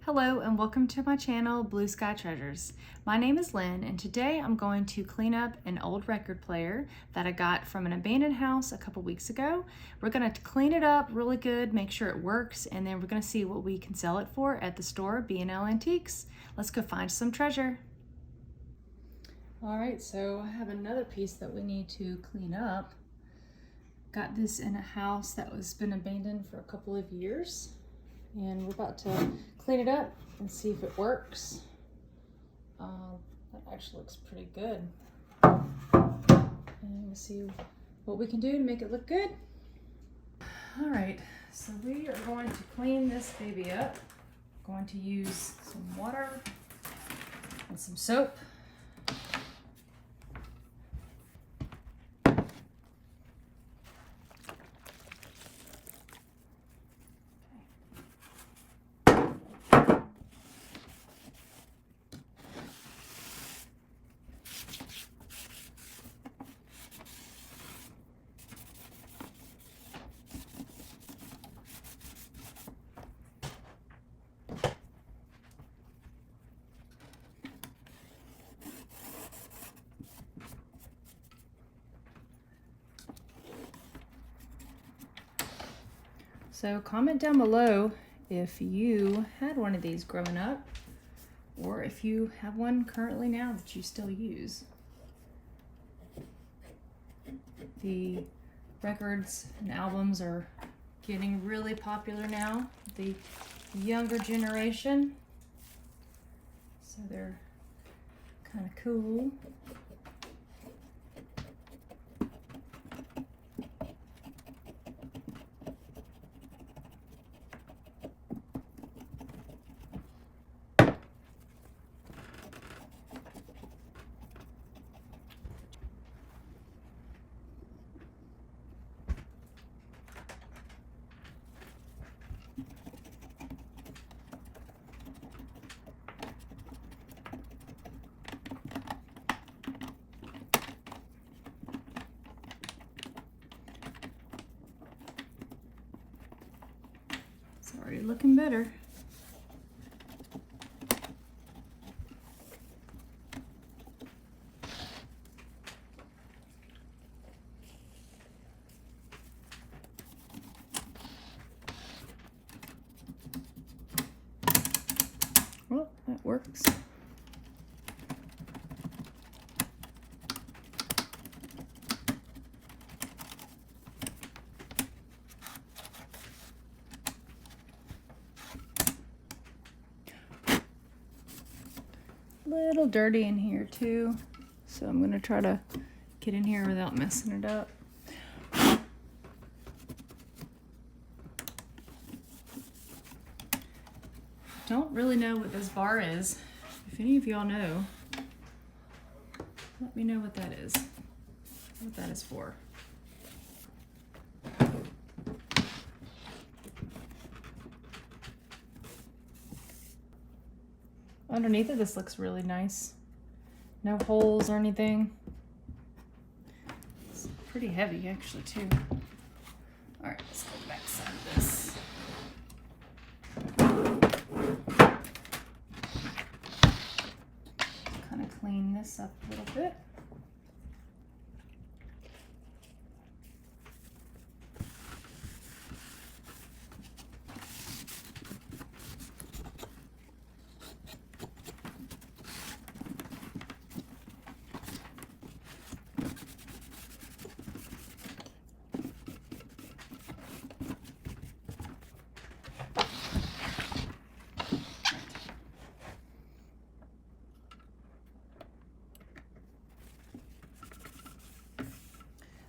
Hello and welcome to my channel, Blue Sky Treasures. My name is Lynn and today I'm going to clean up an old record player that I got from an abandoned house a couple weeks ago. We're going to clean it up really good, make sure it works, and then we're going to see what we can sell it for at the store, B&L Antiques. Let's go find some treasure. All right, so I have another piece that we need to clean up. Got this in a house that was been abandoned for a couple of years. And we're about to clean it up and see if it works. That actually looks pretty good. And we'll see what we can do to make it look good. All right, so we are going to clean this baby up. Going to use some water and some soap. So comment down below if you had one of these growing up, or if you have one currently now that you still use. The records and albums are getting really popular now, the younger generation. So they're kind of cool. Already looking better. Well, that works. Little dirty in here too, so I'm gonna try to get in here without messing it up. Don't really know what this bar is. If any of y'all know, let me know what that is, what that is for. Underneath it, this looks really nice. No holes or anything. It's pretty heavy actually too. All right, let's go back side of this. Kind of clean this up a little bit.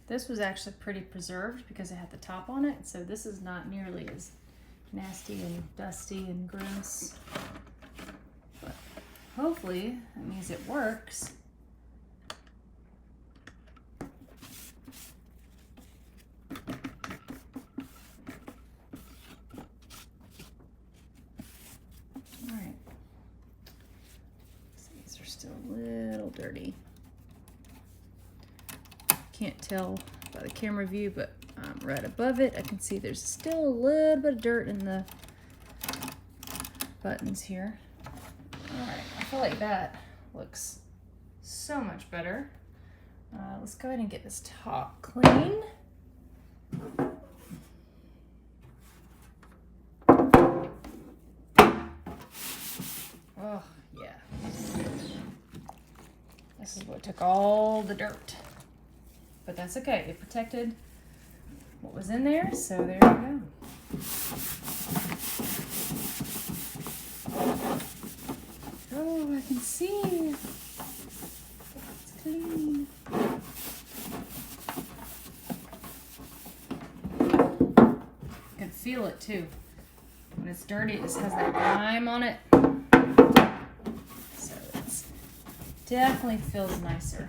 This was actually pretty preserved because it had the top on it, so this is not nearly as nasty and dusty and gross. But hopefully that means it works. All right, so these are still a little dirty. Can't tell by the camera view, but right above it I can see there's still a little bit of dirt in the buttons here. All right, I feel like that looks so much better. Let's go ahead and get this top clean. Oh, yeah. This is what took all the dirt. But that's okay. It protected what was in there, so there we go. Oh, I can see. It's clean. You can feel it too. When it's dirty, it just has that grime on it. So it definitely feels nicer.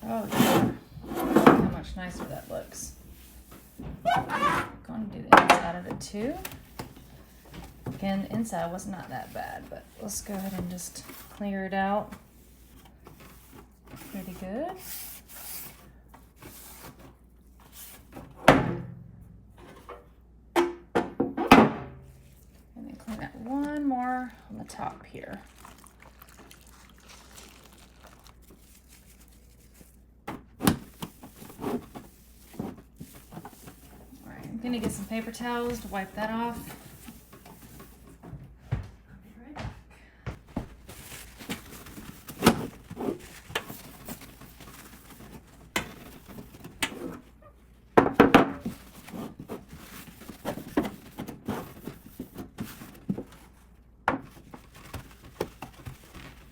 Oh yeah, look how much nicer that looks. I'm going to do the inside of it too. Again, the inside was not that bad, but let's go ahead and just clear it out. Pretty good. And then clean that one more on the top here. I'm gonna get some paper towels to wipe that off. I'll be right back.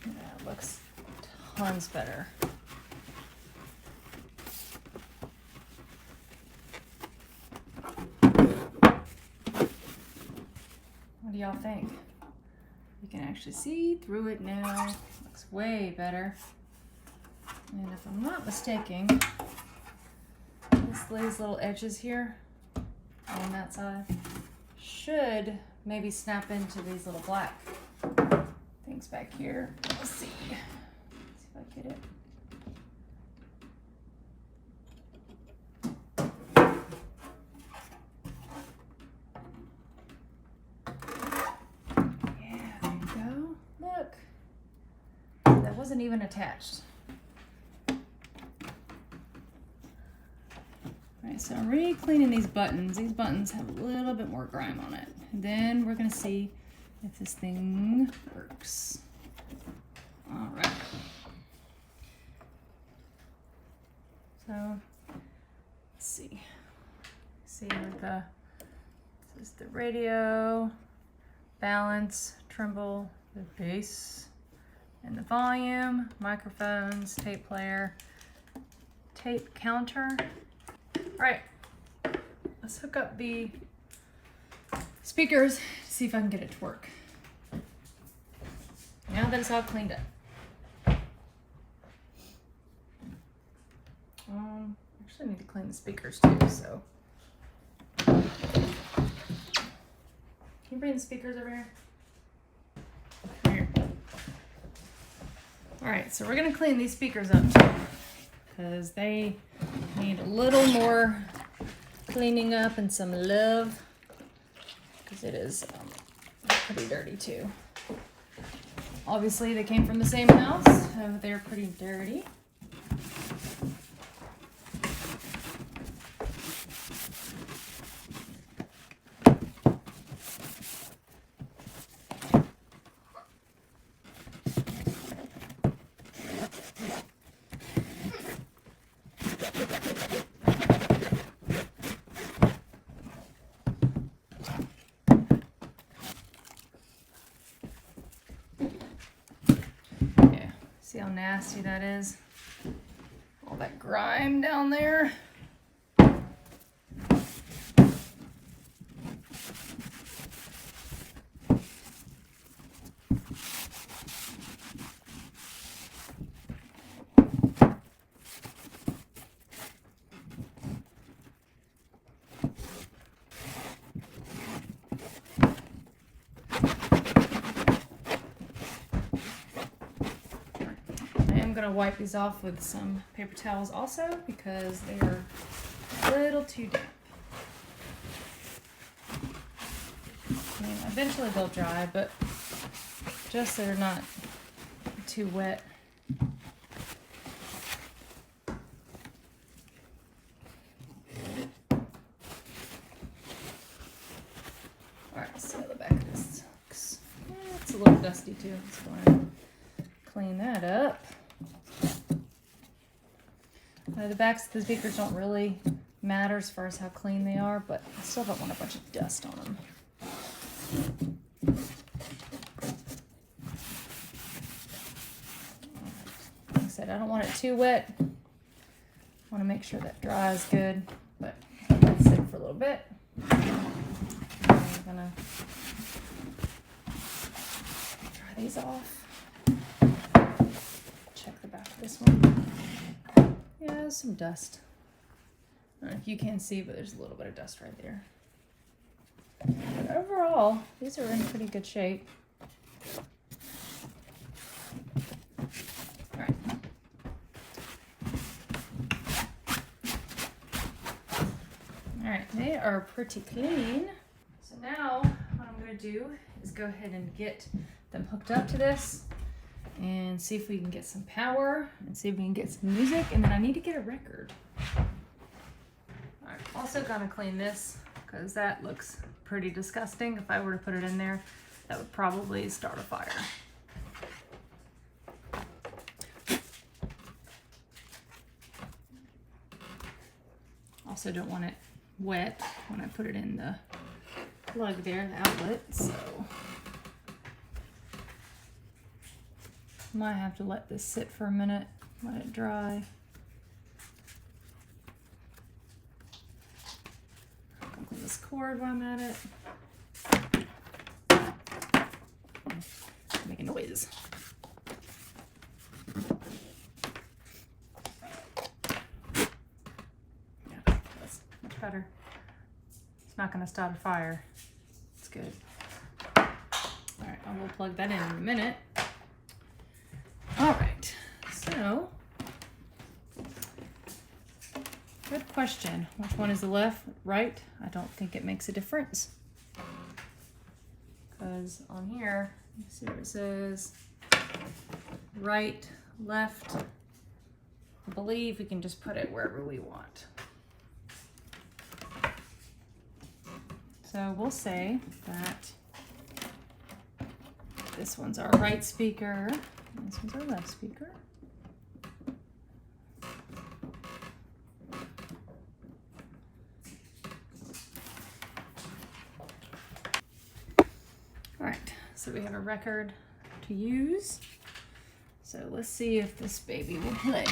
That looks tons better. What do y'all think? You can actually see through it now. Looks way better. And if I'm not mistaken, these little edges here on that side should maybe snap into these little black things back here. Let's see. Let's see if I get it. Wasn't even attached. Alright, so I'm re-cleaning these buttons. These buttons have a little bit more grime on it. And then we're gonna see if this thing works. Alright. So let's see. See with the this is the radio, balance, tremble, the bass, and the volume, microphones, tape player, tape counter. All right, let's hook up the speakers to see if I can get it to work. Now that it's all cleaned up. Actually I need to clean the speakers too, so. Can you bring the speakers over here? All right, so we're gonna clean these speakers up too, because they need a little more cleaning up and some love, because it is pretty dirty too. Obviously, they came from the same house, so they're pretty dirty. See how nasty that is? All that grime down there. I'm gonna wipe these off with some paper towels also, because they're a little too damp. I mean, eventually they'll dry, but just so they're not too wet. Alright, so the back of this looks, it's a little dusty too. Let's go ahead and clean that up. The backs of the speakers don't really matter as far as how clean they are, but I still don't want a bunch of dust on them. Like I said, I don't want it too wet. I want to make sure that dries good, but let it sit for a little bit. I'm gonna dry these off. Check the back of this one. Yeah, there's some dust. I don't know if you can see, but there's a little bit of dust right there. But overall, these are in pretty good shape. All right. All right, they are pretty clean. So now what I'm going to do is go ahead and get them hooked up to this and see if we can get some power and see if we can get some music, and then I need to get a record. Alright, also gonna clean this because that looks pretty disgusting. If I were to put it in there, that would probably start a fire. Also don't want it wet when I put it in the plug there, the outlet, so might have to let this sit for a minute, let it dry. Clean this cord while I'm at it. Making noise. Yeah, that's much better. It's not going to start a fire. It's good. All right, I will plug that in a minute. All right, so good question. Which one is the left, right? I don't think it makes a difference. Because on here, you see where it says right, left. I believe we can just put it wherever we want. So we'll say that this one's our right speaker. This one's our left speaker. All right, so we have a record to use. So let's see if this baby will play.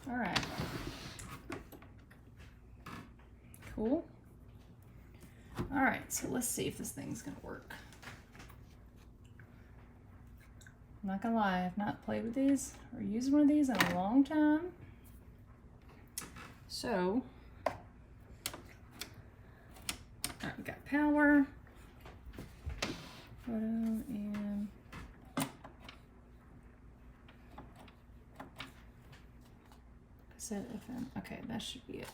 All right. Cool. All right, so let's see if this thing's gonna work. I'm not gonna lie, I've not played with these or used one of these in a long time. So, all right, we got power, photo, and cassette FM. Okay, that should be it.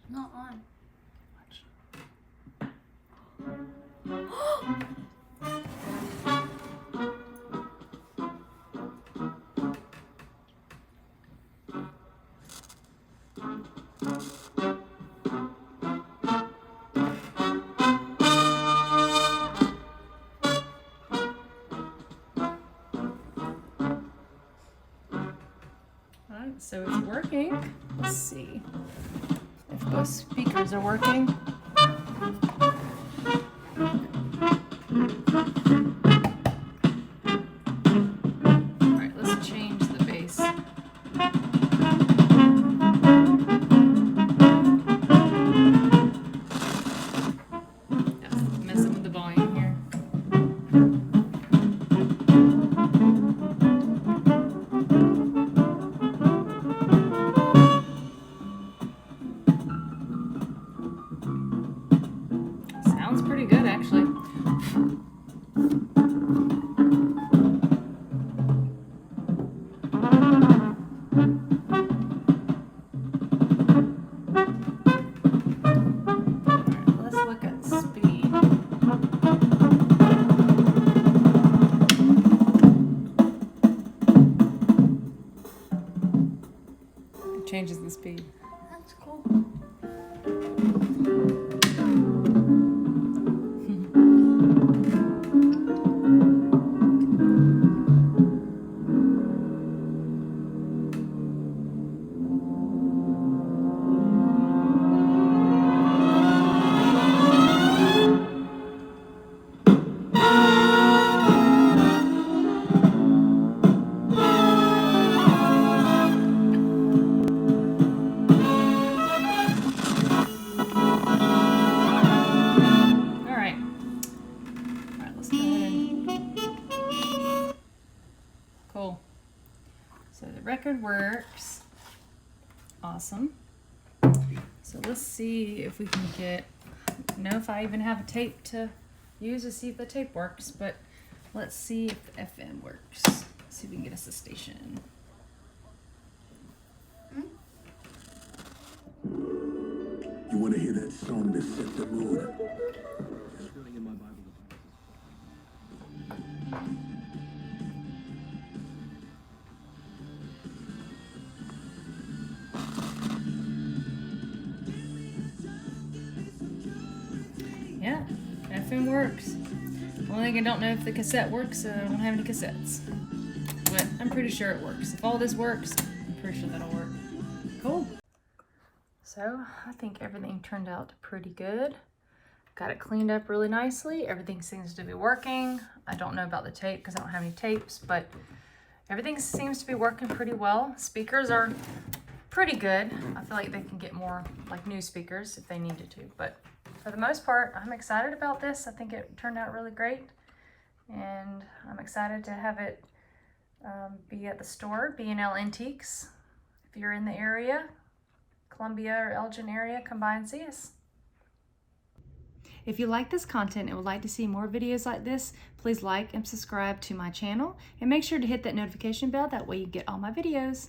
Not on. Alright, so it's working. Let's see if both speakers are working. Alright, let's change the bass. It changes the speed. That's cool. Cool. So the record works. Awesome. So let's see if we can get, I don't know if I even have a tape to use to see if the tape works, but let's see if the FM works. Let's see if we can get us a station. You want to hear that song that set the mood? Yeah, FM works. Only thing I don't know if the cassette works, I don't have any cassettes. But I'm pretty sure it works. If all this works, I'm pretty sure that'll work. Cool. So I think everything turned out pretty good. Got it cleaned up really nicely. Everything seems to be working. I don't know about the tape because I don't have any tapes, but everything seems to be working pretty well. Speakers are pretty good. I feel like they can get more like new speakers if they needed to, but for the most part, I'm excited about this. I think it turned out really great, and I'm excited to have it be at the store, B&L Antiques. If you're in the area, Columbia or Elgin area, come by and see us. If you like this content and would like to see more videos like this, please like and subscribe to my channel, and make sure to hit that notification bell. That way you get all my videos.